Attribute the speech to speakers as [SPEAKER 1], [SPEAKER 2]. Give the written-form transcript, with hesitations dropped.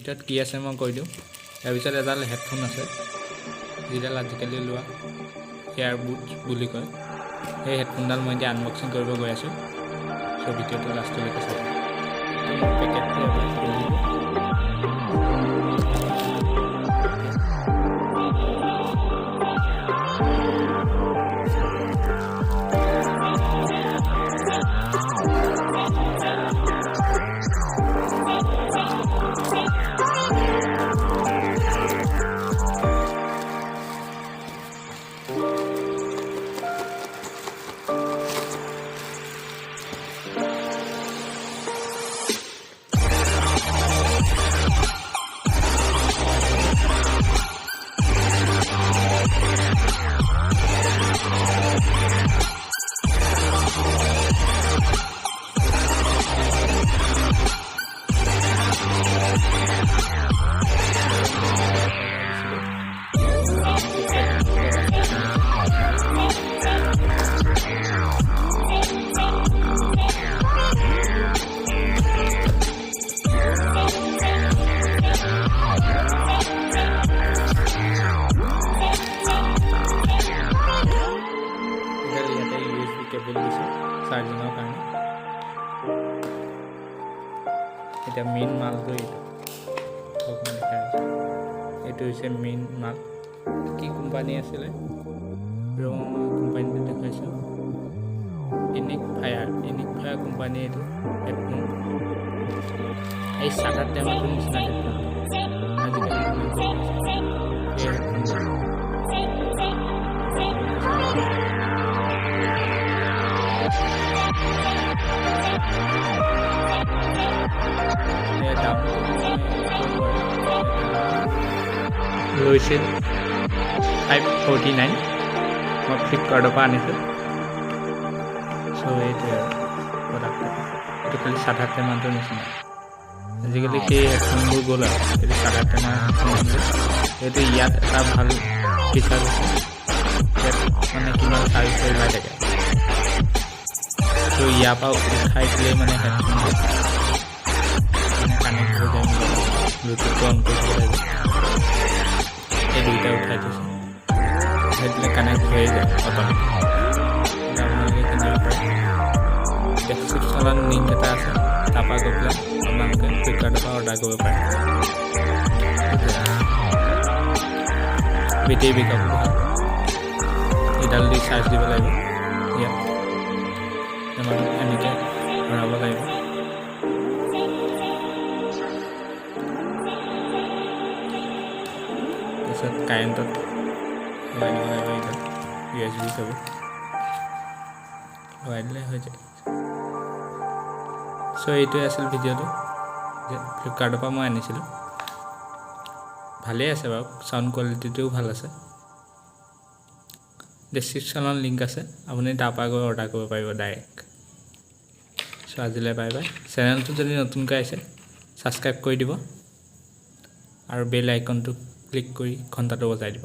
[SPEAKER 1] ভিতৰত কি আছে মই কৈ দিওঁ। ইয়াৰ পিছত এডাল হেডফোন আছে, যিডাল আজিকালি লোৱা এয়াৰবুডছ বুলি কয়। সেই হেডফোনডাল মই এতিয়া আনবক্সিং কৰিব গৈ আছোঁ। চ' ভিডিঅ'টো লাষ্টলৈকে চাব। পেকেটটো এবাৰ খুলিব। কেবল দিছে চাৰ্জিঙৰ কাৰণে। এতিয়া মেইন মালটো এইটো অকণমান দেখা হৈছে। এইটো হৈছে মেইন মাল। কি কোম্পানী আছিলে কোম্পানীটো দেখুৱাইছোঁ, ইনিক ফায়াৰ কোম্পানী। এইটো হেডফোন এই চাটাৰ টেমাটোৰ নিচিনা হেডফোন। আজিকালি এই হেডফোন লৈছিল 549। মই ফ্লিপকাৰ্টৰ পৰা আনিছোঁ। চ' এইটোৱে আৰু প্ৰডাক্টটো। এইটো খালি চাধা টেমাটোৰ নিচিনা। আজিকালি সেই হেডফোনবোৰ গ'ল আৰু এইটো চাধা টেমা হেডফোনবোৰ। এইটো ইয়াত এটা ভাল ফিচাৰ আছে, ইয়াত মানে কিমান চাৰ্জ ওলাই থাকে। ত' ইয়াৰ পৰা উঠাই দিলেই মানে হেডফোন মানে কানেক্ট হৈ যায়। ব্লুটুথটো অন কৰিব লাগিব। এই দুইটা উঠাই দিছোঁ, সেইবিলাক কানেক্ট হৈ যায় অট'মেটিক। আপোনালোকে কিনিব পাৰে। ডেছক্ৰিপশ্যনত লিংক এটা আছে, তাৰপৰা গৈ পেলাই আপোনালোকে ফ্লিপকাৰ্টৰ পৰা অৰ্ডাৰ কৰিব পাৰে। বেটেৰী বেকআপ ভাল। এইডাল দি চাৰ্জ দিব লাগিব। ইয়াত এনেকৈ ভৰাব লাগিব। তাৰপিছত কাৰেণ্টত লগাই দিব লাগিব। এইডাল USB কেবল লগাই দিলে হৈ যায়। চ' এইটোৱে আছিল ভিডিঅ'টো যে ফ্লিপকাৰ্টৰ পৰা মই আনিছিলোঁ। ভালেই আছে বাৰু, চাউণ্ড কোৱালিটিটোও ভাল আছে। ডেছক্ৰিপশ্যনত লিংক আছে, আপুনি তাৰপৰা গৈ অৰ্ডাৰ কৰিব পাৰিব ডাইৰেক্ট। চ' আজিলৈ বাই বাই। চেনেলটো যদি নতুনকৈ আহিছে ছাবস্ক্ৰাইব কৰি দিব আৰু বেল আইকনটো ক্লিক কৰি ঘণ্টাটো বজাই দিব।